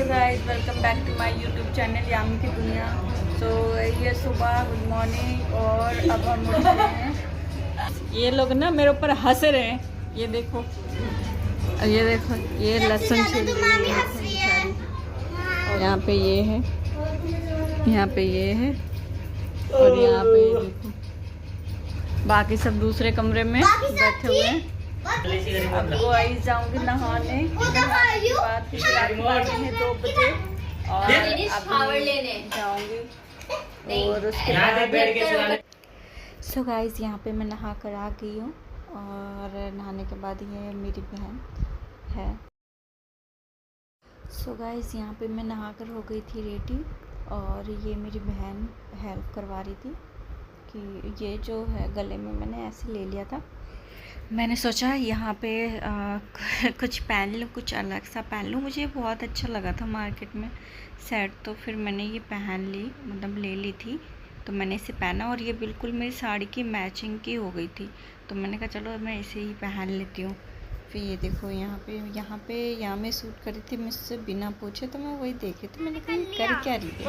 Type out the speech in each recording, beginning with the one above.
Hello guys, welcome back to my YouTube channel Yami की दुनिया। तो ये सुबह गुड मॉर्निंग और अब हम उठ गए हैं। ये लोग ना मेरे ऊपर हंस रहे हैं। ये देखो, ये देखो, ये लहसुन छिल रही है बेचारी। और यहाँ पे ये है, यहाँ पे ये है और यहाँ पे ये देखो, बाकी सब दूसरे कमरे में बैठे हुए हैं। अब वही जाऊंगी नहाने के बाद फिर है 2 बजे और अभी जाऊंगी और उसके बाद सो गाइस यहाँ पे मैं नहा कर आ गई हूँ और नहाने के बाद ये मेरी बहन है। सो गाइस यहाँ पे मैं नहा कर हो गई थी रेडी और ये मेरी बहन हेल्प करवा रही थी कि ये जो है गले में मैंने ऐसे ले लिया था। मैंने सोचा यहाँ पे कुछ पहन लूँ, कुछ अलग सा पहन लूँ। मुझे बहुत अच्छा लगा था मार्केट में सेट, तो फिर मैंने ये पहन ली, मतलब ले ली थी। तो मैंने इसे पहना और ये बिल्कुल मेरी साड़ी की मैचिंग की हो गई थी। तो मैंने कहा चलो मैं इसे ही पहन लेती हूँ। फिर ये देखो यहाँ मैं सूट करी थी मुझसे बिना पूछे, तो मैं वही देखी थी। मैंने कहा कर क्या रही थी।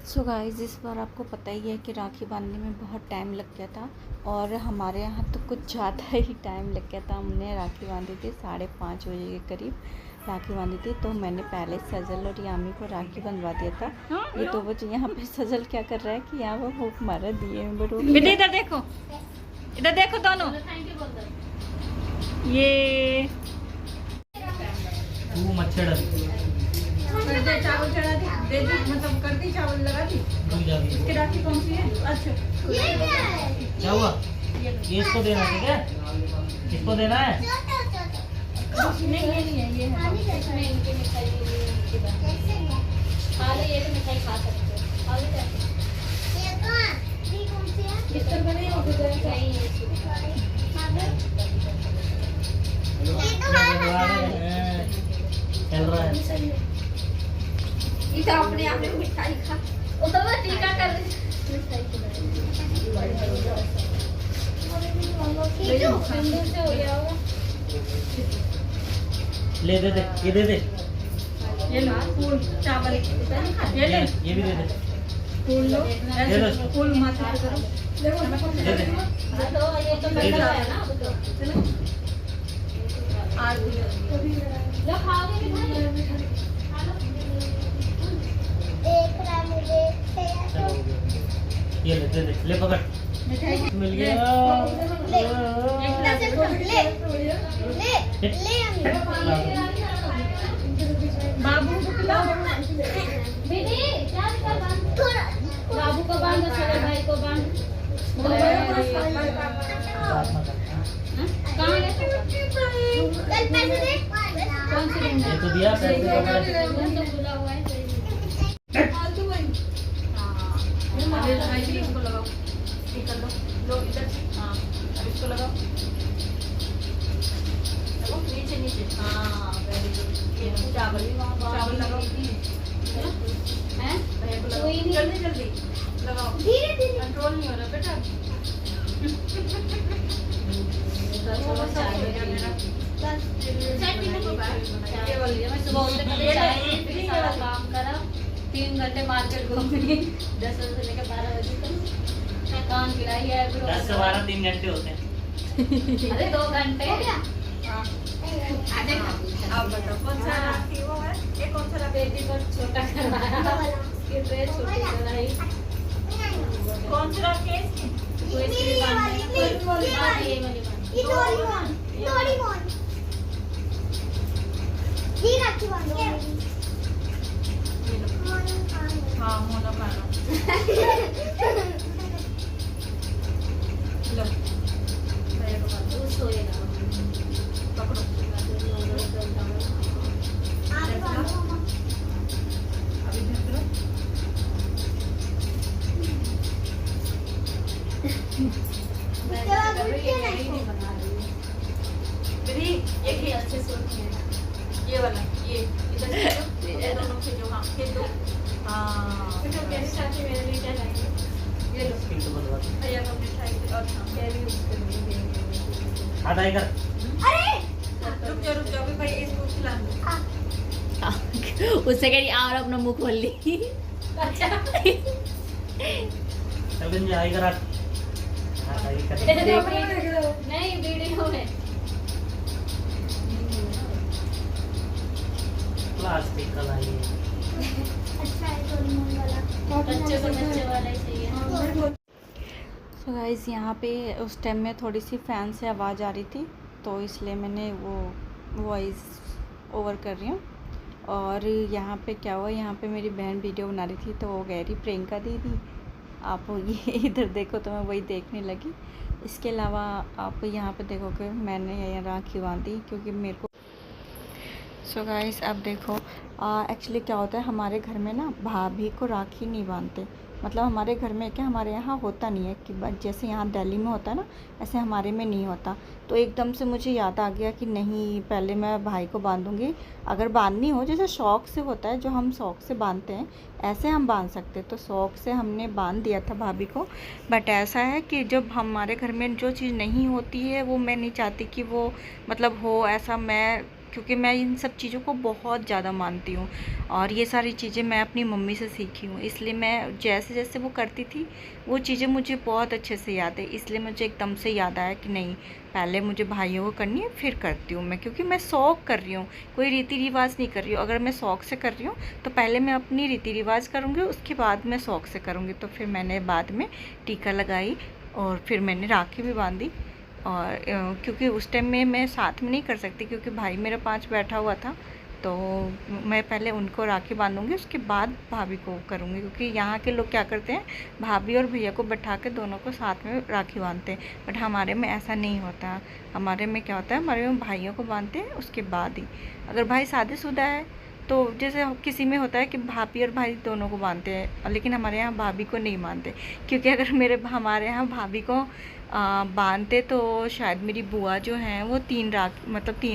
सो गाइस इस बार आपको पता ही है कि राखी बांधने में बहुत टाइम लग गया था और हमारे यहाँ तो कुछ ज़्यादा ही टाइम लग गया था। हमने राखी बांधी थी 5:30 बजे के करीब राखी बांधी थी। तो मैंने पहले सजल और यामी को राखी बंधवा दिया था। ये 2 बजे यहाँ पे सजल क्या कर रहा है कि यहाँ पर भूख मारा दिए बेटा, इधर देखो दोनों। ये चावल चढ़ा दे मतलब कर दी, चावल लगा दी। इसकी राखी कौन सी है? अच्छा क्या हुआ? ये इसको देना है क्या? इसको देना है? नहीं ये नहीं है, ये है। इसमें इनके मिठाई खा ले, ये तो मिठाई खा सकते हो। ये कौन सी है? इस पर बने हो गए सही है। चल रहा है इधर अपने आप में मिठाई खा, उधर मैं टीका कर रही ले दे दे, ये दे दे, ये लो फूल चावल, ये भी दे दे, फूल लो, फूल माथा करो, दे दे, ये तो लगा है ना। चलो आज लो खाओगे मिठाई? ये ले दे दे, ले पकड़, मिल गया। बाबू को खिलाओ, बाबू को बांध, भाई को बांध। कहाँ ये तो दिया पैसे इसको लगाओ, कर दो, लो इधर, हाँ अब इसको लगाओ, नीचे नीचे, हाँ वेरी गुड। ये चावल लगाओ, हैं जल्दी जल्दी लगाओ, धीरे धीरे, कंट्रोल नहीं हो रहा बेटा। काम करा, 3 घंटे मार्केट घूमी, 10 बजे से लेकर 12 बजे तक काम गिराई है। 10 से 12 3 घंटे होते हैं। अरे 2 घंटे। आप बताओ कौन सा राखी वो है? ये कौन सा बेटी को छोटा करवाया, ये ड्रेस छोटी कराई, कौन सा राखी है इसकी? वो इसकी बांधनी, ये वाली बांधनी, ये राखी बांधनी। हाँ मोना पाना लो, सोएगा पकड़ो, अभी एक ही अच्छे से ये वाला, ये इधर दोनों खींचो, हाँ खींच दो, हाँ मेरे लिए क्या लाएंगे? ये लो भैया को मिठाई और कैरी उसके लिए। आधा इधर, रुक जाओ अभी भाई इसको खिला दो। उससे कह रही और अपना मुंह खोल ली। अच्छा चल जा आई करा नहीं वीडियो में प्लास्टिक का लाइए। अच्छा है डोरेमोन वाला, बच्चे को बच्चे वाला ही चाहिए। सो गाइस यहाँ पे उस टाइम में थोड़ी सी फ़ैन से आवाज़ आ रही थी, तो इसलिए मैंने वो वॉइस ओवर कर रही हूँ। और यहाँ पे क्या हुआ, यहाँ पे मेरी बहन वीडियो बना रही थी, तो वो कह रही प्रियंका दीदी आप ये इधर देखो, तो मैं वही देखने लगी। इसके अलावा आप यहाँ पे देखोगे मैंने यहाँ राखी बांधी, क्योंकि मेरे को सो गाइस अब देखो एक्चुअली क्या होता है, हमारे घर में ना भाभी को राखी नहीं बांधते। मतलब हमारे घर में क्या, हमारे यहाँ होता नहीं है कि जैसे यहाँ दिल्ली में होता है ना, ऐसे हमारे में नहीं होता। तो एकदम से मुझे याद आ गया कि नहीं, पहले मैं भाई को बांधूंगी। अगर बांधनी हो, जैसे शौक़ से होता है, जो हम शौक़ से बांधते हैं, ऐसे हम बांध सकते। तो शौक़ से हमने बांध दिया था भाभी को। बट ऐसा है कि जब हमारे घर में जो चीज़ नहीं होती है, वो मैं नहीं चाहती कि वो मतलब हो ऐसा। मैं क्योंकि मैं इन सब चीज़ों को बहुत ज़्यादा मानती हूँ, और ये सारी चीज़ें मैं अपनी मम्मी से सीखी हूँ। इसलिए मैं जैसे जैसे वो करती थी, वो चीज़ें मुझे बहुत अच्छे से याद है। इसलिए मुझे एकदम से याद आया कि नहीं, पहले मुझे भाइयों को करनी है, फिर करती हूँ मैं, क्योंकि मैं शौक़ कर रही हूँ, कोई रीति रिवाज नहीं कर रही हूँ। अगर मैं शौक़ से कर रही हूँ तो पहले मैं अपनी रीति रिवाज करूँगी, उसके बाद मैं शौक़ से करूँगी। तो फिर मैंने बाद में टीका लगाई और फिर मैंने राखी भी बांधी। और क्योंकि उस टाइम में मैं साथ में नहीं कर सकती, क्योंकि भाई मेरा 5 बैठा हुआ था, तो मैं पहले उनको राखी बांधूंगी, उसके बाद भाभी को करूँगी। क्योंकि यहाँ के लोग क्या करते हैं, भाभी और भैया को बैठा के दोनों को साथ में राखी बांधते हैं। बट हमारे में ऐसा नहीं होता। हमारे में क्या होता है, हमारे में भाइयों को बांधते हैं, उसके बाद ही अगर भाई शादीशुदा है तो जैसे किसी में होता है कि भाभी और भाई दोनों को बांधते हैं, लेकिन हमारे यहाँ भाभी को नहीं बांधते। क्योंकि अगर हमारे यहाँ भाभी को बांधते तो शायद मेरी बुआ जो हैं वो 3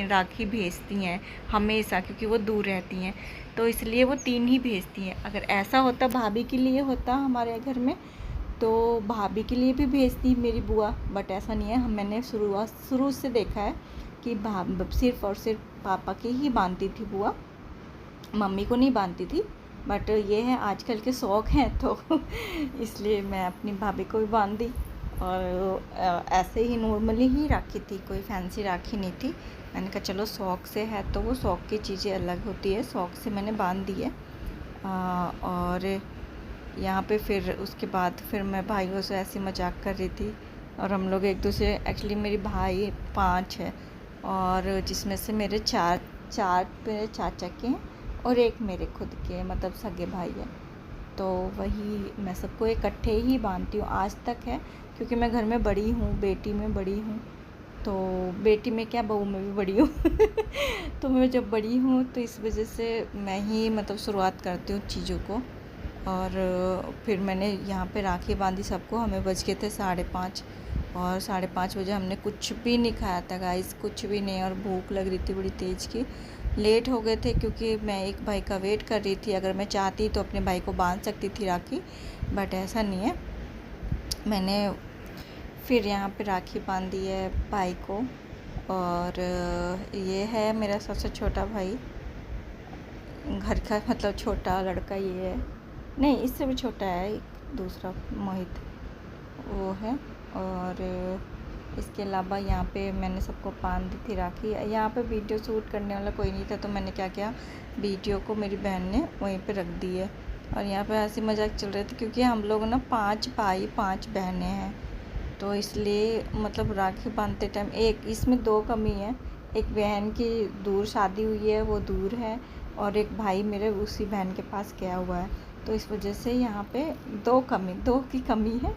राखी भेजती हैं हमेशा, क्योंकि वो दूर रहती हैं, तो इसलिए वो 3 ही भेजती हैं। अगर ऐसा होता भाभी के लिए होता हमारे घर में, तो भाभी के लिए भी भेजती मेरी बुआ। बट ऐसा नहीं है, मैंने शुरू से देखा है कि सिर्फ़ और सिर्फ पापा के ही बांधती थी बुआ, मम्मी को नहीं बांधती थी। बट ये है आजकल के शौक़ हैं, तो इसलिए मैं अपनी भाभी को भी बांध दी। और ऐसे ही नॉर्मली ही राखी थी, कोई फैंसी राखी नहीं थी। मैंने कहा चलो शौक़ से है तो वो शौक़ की चीज़ें अलग होती है, शौक़ से मैंने बांध दी है। और यहाँ पे फिर उसके बाद फिर मैं भाइयों से ऐसी मजाक कर रही थी, और हम लोग एक दूसरे, एक्चुअली मेरी भाई 5 है, और जिसमें से मेरे चार मेरे चाचा के हैं और एक मेरे खुद के, मतलब सगे भाई है। तो वही मैं सबको इकट्ठे ही बांधती हूँ आज तक है, क्योंकि मैं घर में बड़ी हूँ, बेटी में बड़ी हूँ, तो बेटी में क्या बहू में भी बड़ी हूँ तो मैं जब बड़ी हूँ तो इस वजह से मैं ही मतलब शुरुआत करती हूँ चीज़ों को। और फिर मैंने यहाँ पे राखी बांधी सबको। हमें बज गए थे 5:30, और 5:30 बजे हमने कुछ भी नहीं खाया था गाइस, कुछ भी नहीं। और भूख लग रही थी बड़ी तेज़ की। लेट हो गए थे क्योंकि मैं एक भाई का वेट कर रही थी। अगर मैं चाहती तो अपने भाई को बांध सकती थी राखी, बट ऐसा नहीं है। मैंने फिर यहाँ पे राखी बांधी है भाई को। और ये है मेरा सबसे छोटा भाई घर का, मतलब छोटा लड़का ये है, नहीं इससे भी छोटा है एक दूसरा मोहित, वो है। और इसके अलावा यहाँ पे मैंने सबको बांध दी थी राखी। यहाँ पे वीडियो शूट करने वाला कोई नहीं था, तो मैंने क्या किया, वीडियो को मेरी बहन ने वहीं पे रख दी है। और यहाँ पे हंसी मजाक चल रहे थे, क्योंकि हम लोग ना 5 भाई 5 बहनें हैं, तो इसलिए मतलब राखी बांधते टाइम एक इसमें 2 कमी है। एक बहन की दूर शादी हुई है, वो दूर है, और एक भाई मेरे उसी बहन के पास गया हुआ है, तो इस वजह से यहाँ पे 2 की कमी है।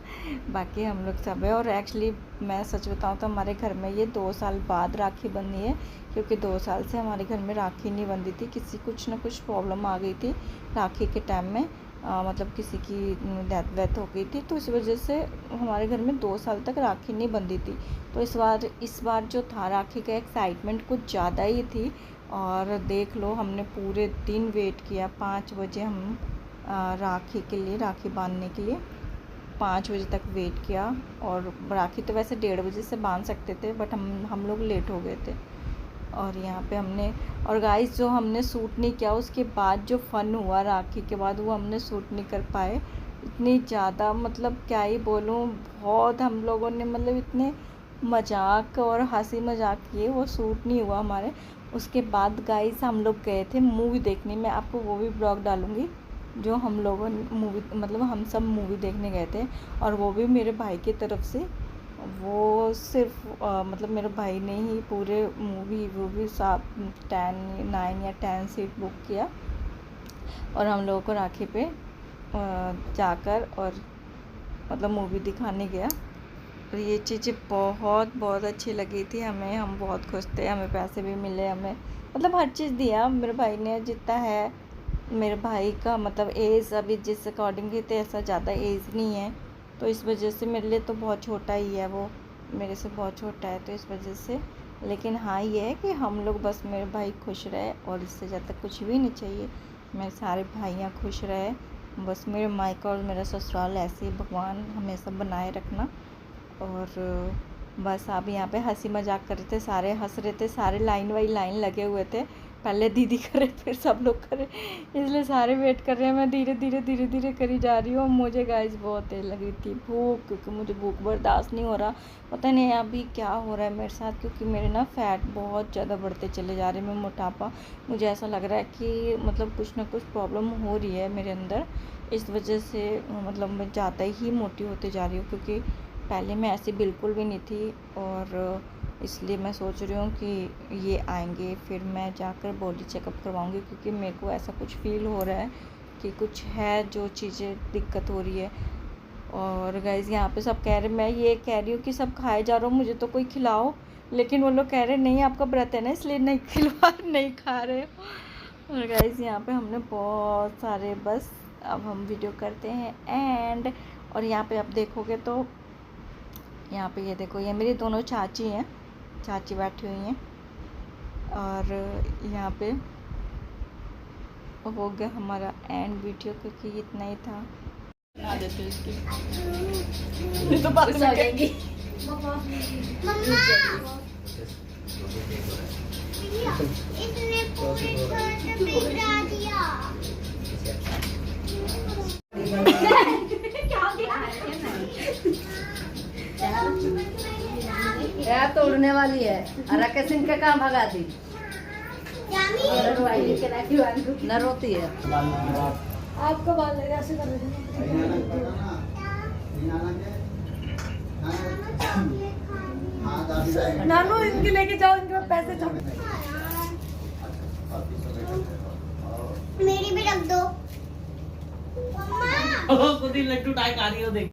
बाकी हम लोग सब है। और एक्चुअली मैं सच बताऊँ तो हमारे घर में ये 2 साल बाद राखी बंधी है, क्योंकि 2 साल से हमारे घर में राखी नहीं बंधी थी। कुछ ना कुछ प्रॉब्लम आ गई थी राखी के टाइम में, मतलब किसी की डेथ हो गई थी, तो इस वजह से हमारे घर में 2 साल तक राखी नहीं बंधी थी। तो इस बार जो था राखी का एक्साइटमेंट कुछ ज़्यादा ही थी। और देख लो हमने पूरे दिन वेट किया। 5 बजे हम राखी के लिए, राखी बांधने के लिए 5 बजे तक वेट किया। और राखी तो वैसे 1:30 बजे से बांध सकते थे, बट हम लोग लेट हो गए थे। और यहाँ पे हमने, और गाइस जो हमने सूट नहीं किया उसके बाद जो फ़न हुआ राखी के बाद, वो हमने सूट नहीं कर पाए। इतनी ज़्यादा मतलब क्या ही बोलूँ, बहुत हम लोगों ने मतलब इतने मजाक और हंसी मजाक किए, वो सूट नहीं हुआ हमारे। उसके बाद गाइस हम लोग गए थे मूवी देखने, मैं आपको वो भी ब्लॉग डालूँगी जो हम लोगों ने मूवी, मतलब हम सब मूवी देखने गए थे, और वो भी मेरे भाई की तरफ से। वो सिर्फ मतलब मेरे भाई ने ही पूरे मूवी वो भी 9 या 10 सीट बुक किया, और हम लोगों को राखी पे जाकर और मतलब मूवी दिखाने गया। और ये चीज़ें बहुत बहुत अच्छी लगी थी हमें, हम बहुत खुश थे, हमें पैसे भी मिले, हमें मतलब हर चीज़ दिया मेरे भाई ने जितना है। मेरे भाई का मतलब एज अभी जिस अकॉर्डिंग ही, तो ऐसा ज़्यादा एज नहीं है, तो इस वजह से मेरे लिए तो बहुत छोटा ही है, वो मेरे से बहुत छोटा है, तो इस वजह से। लेकिन हाँ ये है कि हम लोग बस मेरे भाई खुश रहे, और इससे ज़्यादा कुछ भी नहीं चाहिए। मेरे सारे भाइयाँ खुश रहे, बस मेरे मायका और मेरा ससुराल ऐसे ही भगवान हमेशा बनाए रखना। और बस अब यहाँ पे हंसी मजाक कर रहे थे, सारे हंस रहे थे, सारे लाइन बाई लाइन लगे हुए थे, पहले दीदी करे फिर सब लोग करे, इसलिए सारे वेट कर रहे हैं। मैं धीरे धीरे करी जा रही हूँ। मुझे गाइस बहुत तेज लगी थी भूख, क्योंकि मुझे भूख बर्दाश्त नहीं हो रहा। पता नहीं अभी क्या हो रहा है मेरे साथ, क्योंकि मेरे ना फैट बहुत ज़्यादा बढ़ते चले जा रहे हैं, मैं मोटापा, मुझे ऐसा लग रहा है कि मतलब कुछ ना कुछ प्रॉब्लम हो रही है मेरे अंदर। इस वजह से मतलब मैं ज़्यादा ही मोटी होते जा रही हूँ, क्योंकि पहले मैं ऐसी बिल्कुल भी नहीं थी। और इसलिए मैं सोच रही हूँ कि ये आएंगे फिर मैं जाकर बॉडी चेकअप करवाऊँगी, क्योंकि मेरे को ऐसा कुछ फ़ील हो रहा है कि कुछ है जो चीज़ें दिक्कत हो रही है। और गाइस यहाँ पे सब कह रहे, मैं ये कह रही हूँ कि सब खाए जा रहा हूँ, मुझे तो कोई खिलाओ, लेकिन वो लोग कह रहे नहीं आपका व्रत है ना इसलिए नहीं खिलवा नहीं खा रहे हो। और गाइस यहाँ पे हमने बहुत सारे, बस अब हम वीडियो करते हैं एंड। और यहाँ पे आप देखोगे तो यहाँ पे ये देखो, ये मेरी दोनों चाची हैं, चाची बैठी हुई हैं। और यहाँ पे हो गया हमारा एंड वीडियो, क्योंकि इतना ही था। आ देते इसकी ये तो बात में जाएंगी। इसने पूरी घर से बिगड़ा दिया। क्या तोड़ने वाली है, अरे सिंह के काम भगा दी, न रोती है। आपको बाल ऐसे कर नानू इनके लेके जाओ, इनके पैसे दो। मेरी भी रख दो। खुद ही लड्डू टाइप आ रही हो देख।